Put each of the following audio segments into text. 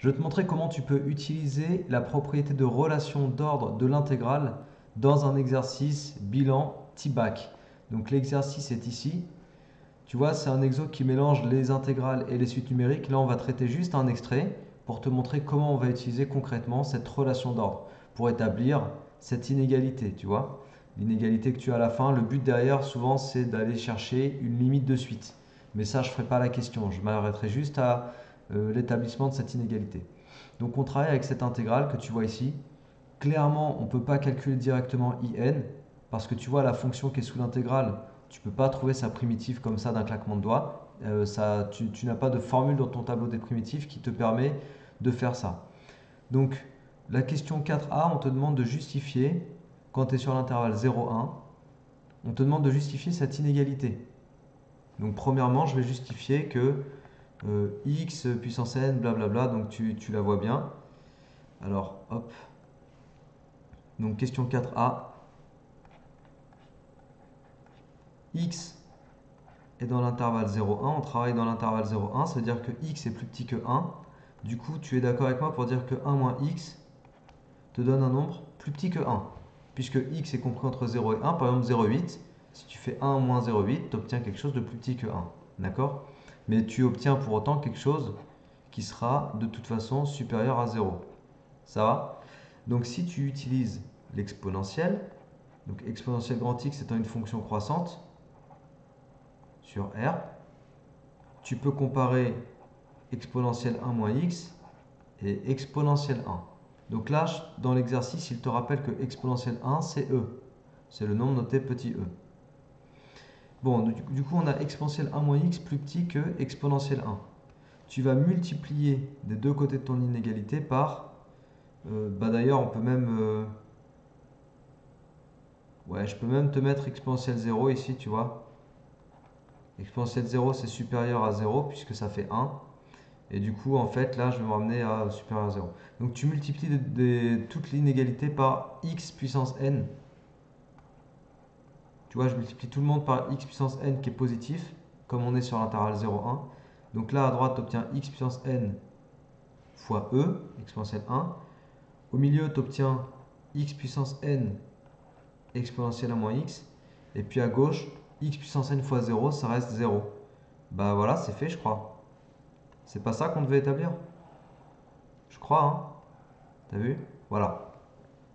Je vais te montrer comment tu peux utiliser la propriété de relation d'ordre de l'intégrale dans un exercice bilan TIBAC. Donc l'exercice est ici. Tu vois, c'est un exo qui mélange les intégrales et les suites numériques. Là, on va traiter juste un extrait pour te montrer comment on va utiliser concrètement cette relation d'ordre pour établir cette inégalité, tu vois. L'inégalité que tu as à la fin, le but derrière, souvent, c'est d'aller chercher une limite de suite. Mais ça, je ne ferai pas la question. Je m'arrêterai juste à l'établissement de cette inégalité. Donc, on travaille avec cette intégrale que tu vois ici. Clairement, on ne peut pas calculer directement IN parce que tu vois la fonction qui est sous l'intégrale, tu ne peux pas trouver sa primitive comme ça d'un claquement de doigts. Tu n'as pas de formule dans ton tableau des primitives qui te permet de faire ça. Donc, la question 4a, on te demande de justifier, quand tu es sur l'intervalle 0,1, on te demande de justifier cette inégalité. Donc, premièrement, je vais justifier que x puissance n, blablabla, donc tu la vois bien. Alors, hop. Donc, question 4a. X est dans l'intervalle 0,1. On travaille dans l'intervalle 0,1. Ça veut dire que x est plus petit que 1. Du coup, tu es d'accord avec moi pour dire que 1 moins x te donne un nombre plus petit que 1. Puisque x est compris entre 0 et 1, par exemple 0,8, si tu fais 1 moins 0,8, tu obtiens quelque chose de plus petit que 1. D'accord? Mais tu obtiens pour autant quelque chose qui sera de toute façon supérieur à 0. Ça va? Donc si tu utilises l'exponentielle, donc exponentielle grand X étant une fonction croissante sur R, tu peux comparer exponentielle 1 moins x et exponentielle 1. Donc là, dans l'exercice, il te rappelle que exponentielle 1, c'est e. C'est le nombre noté petit e. Bon, du coup, on a exponentielle 1 moins x plus petit que exponentielle 1. Tu vas multiplier des deux côtés de ton inégalité par... d'ailleurs, on peut même... ouais, je peux même te mettre exponentielle 0 ici, tu vois. Exponentielle 0, c'est supérieur à 0 puisque ça fait 1. Et du coup, en fait, là, je vais me ramener à supérieur à 0. Donc, tu multiplies toute l'inégalité par x puissance n. Tu vois, je multiplie tout le monde par x puissance n qui est positif, comme on est sur l'intervalle 0,1. Donc là, à droite, tu obtiens x puissance n fois e, exponentielle 1. Au milieu, tu obtiens x puissance n exponentielle 1 moins x. Et puis à gauche, x puissance n fois 0, ça reste 0. Bah voilà, c'est fait, je crois. C'est pas ça qu'on devait établir? Je crois, hein. T'as vu? Voilà.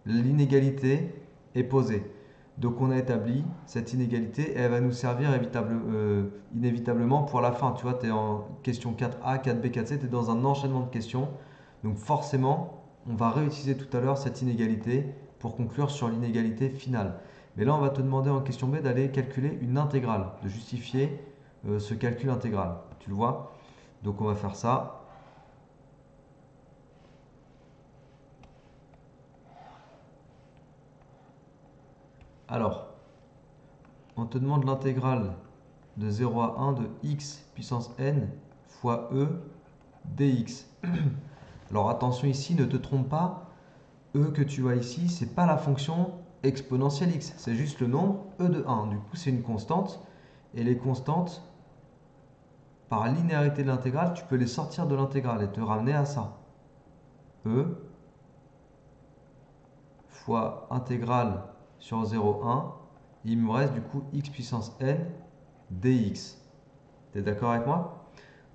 L'inégalité est posée. Donc on a établi cette inégalité et elle va nous servir inévitablement pour la fin. Tu vois, tu es en question 4a, 4b, 4c, tu es dans un enchaînement de questions. Donc forcément, on va réutiliser tout à l'heure cette inégalité pour conclure sur l'inégalité finale. Mais là, on va te demander en question B d'aller calculer une intégrale, de justifier ce calcul intégral. Tu le vois? Donc on va faire ça. Alors, on te demande l'intégrale de 0 à 1 de x puissance n fois e dx. Alors attention ici, ne te trompe pas, e que tu vois ici, c'est pas la fonction exponentielle x, c'est juste le nombre e de 1. Du coup, c'est une constante, et les constantes, par linéarité de l'intégrale, tu peux les sortir de l'intégrale et te ramener à ça. E fois intégrale sur 0,1, il me reste du coup x puissance n dx. Tu es d'accord avec moi?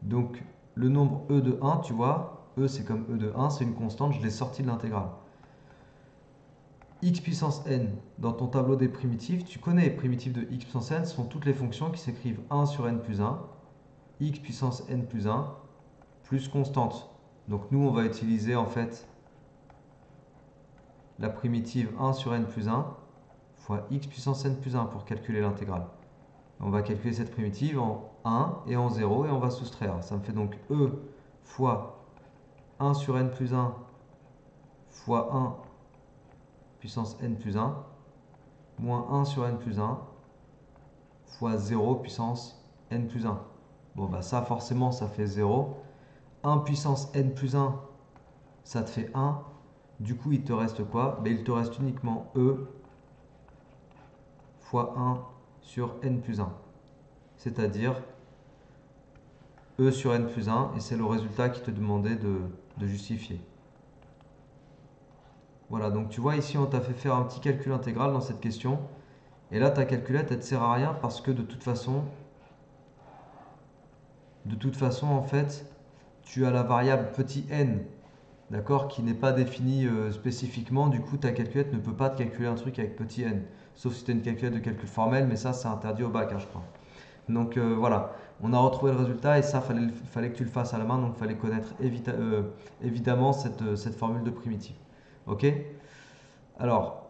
Donc, le nombre e de 1, tu vois, e c'est comme e de 1, c'est une constante, je l'ai sorti de l'intégrale. X puissance n, dans ton tableau des primitives, tu connais les primitives de x puissance n, ce sont toutes les fonctions qui s'écrivent 1 sur n plus 1, x puissance n plus 1, plus constante. Donc nous, on va utiliser en fait la primitive 1 sur n plus 1 fois x puissance n plus 1 pour calculer l'intégrale. On va calculer cette primitive en 1 et en 0 et on va soustraire. Ça me fait donc e fois 1 sur n plus 1 fois 1 puissance n plus 1 moins 1 sur n plus 1 fois 0 puissance n plus 1. Bon, bah ça, forcément, ça fait 0. 1 puissance n plus 1, ça te fait 1. Du coup, il te reste quoi? Ben, il te reste uniquement e fois 1 sur n plus 1. C'est-à-dire E sur n plus 1 et c'est le résultat qui te demandait de justifier. Voilà, donc tu vois ici on t'a fait faire un petit calcul intégral dans cette question. Et là ta calculette elle ne te sert à rien parce que de toute façon en fait, tu as la variable petit n, d'accord, qui n'est pas définie spécifiquement. Du coup ta calculette ne peut pas te calculer un truc avec petit n. Sauf si tu as une calculette de calcul formel, mais ça c'est interdit au bac, hein, je crois. Donc voilà, on a retrouvé le résultat et ça, fallait que tu le fasses à la main, donc il fallait connaître évidemment cette formule de primitive. Ok? Alors,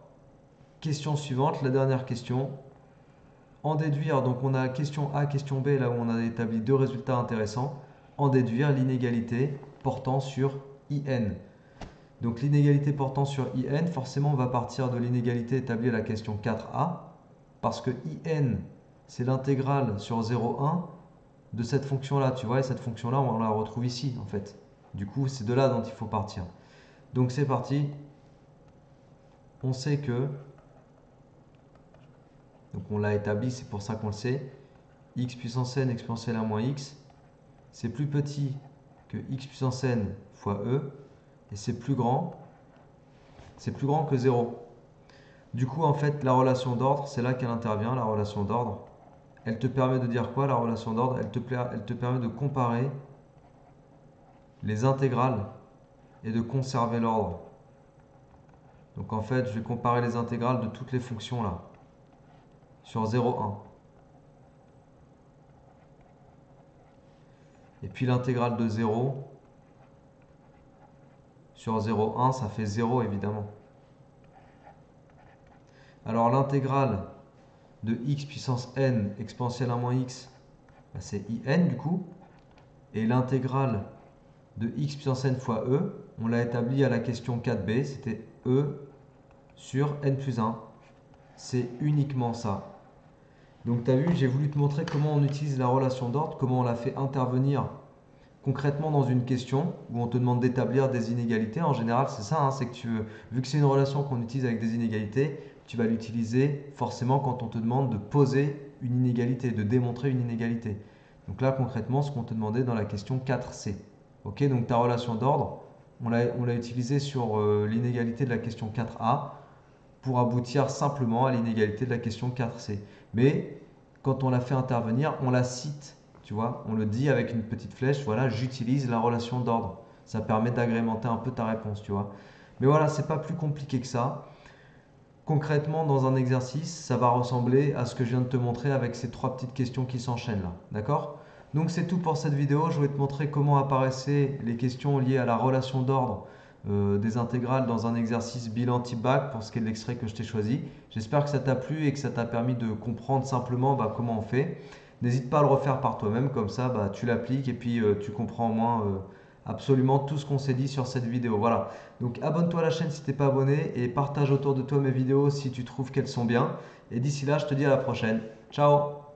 question suivante, la dernière question. En déduire, donc on a question A, question B, là où on a établi deux résultats intéressants. En déduire l'inégalité portant sur IN. Donc l'inégalité portant sur IN, forcément on va partir de l'inégalité établie à la question 4A, parce que IN, c'est l'intégrale sur 0,1 de cette fonction-là, tu vois, et cette fonction-là, on la retrouve ici, en fait. Du coup, c'est de là dont il faut partir. Donc c'est parti. On sait que, donc on l'a établi, c'est pour ça qu'on le sait, x puissance n exponentielle 1 moins x, c'est plus petit que x puissance n fois e, et c'est plus grand que 0. Du coup, en fait, la relation d'ordre, c'est là qu'elle intervient, la relation d'ordre. Elle te permet de dire quoi, la relation d'ordre? Elle te permet de comparer les intégrales et de conserver l'ordre. Donc en fait, je vais comparer les intégrales de toutes les fonctions là, sur 0,1. Et puis l'intégrale de 0 sur 0,1, ça fait 0 évidemment. Alors l'intégrale de x puissance n exponentielle 1 moins x, bah, c'est in du coup. Et l'intégrale de x puissance n fois e, on l'a établi à la question 4b, c'était e sur n plus 1. C'est uniquement ça. Donc tu as vu, j'ai voulu te montrer comment on utilise la relation d'ordre, comment on la fait intervenir concrètement dans une question où on te demande d'établir des inégalités. En général, c'est ça, hein, c'est que vu que c'est une relation qu'on utilise avec des inégalités, tu vas l'utiliser forcément quand on te demande de poser une inégalité, de démontrer une inégalité. Donc là, concrètement, ce qu'on te demandait dans la question 4C. Ok, donc ta relation d'ordre, on l'a utilisée sur l'inégalité de la question 4A pour aboutir simplement à l'inégalité de la question 4C. Mais quand on la fait intervenir, on la cite, tu vois, on le dit avec une petite flèche, voilà, j'utilise la relation d'ordre. Ça permet d'agrémenter un peu ta réponse, tu vois. Mais voilà, c'est pas plus compliqué que ça. Concrètement, dans un exercice, ça va ressembler à ce que je viens de te montrer avec ces trois petites questions qui s'enchaînent là, d'accord? Donc c'est tout pour cette vidéo. Je voulais te montrer comment apparaissaient les questions liées à la relation d'ordre des intégrales dans un exercice bilan type bac pour ce qui est de l'extrait que je t'ai choisi. J'espère que ça t'a plu et que ça t'a permis de comprendre simplement comment on fait. N'hésite pas à le refaire par toi-même, comme ça tu l'appliques et puis tu comprends au moins absolument tout ce qu'on s'est dit sur cette vidéo. Voilà, donc abonne-toi à la chaîne si tu n'es pas abonné et partage autour de toi mes vidéos si tu trouves qu'elles sont bien. Et d'ici là, je te dis à la prochaine. Ciao!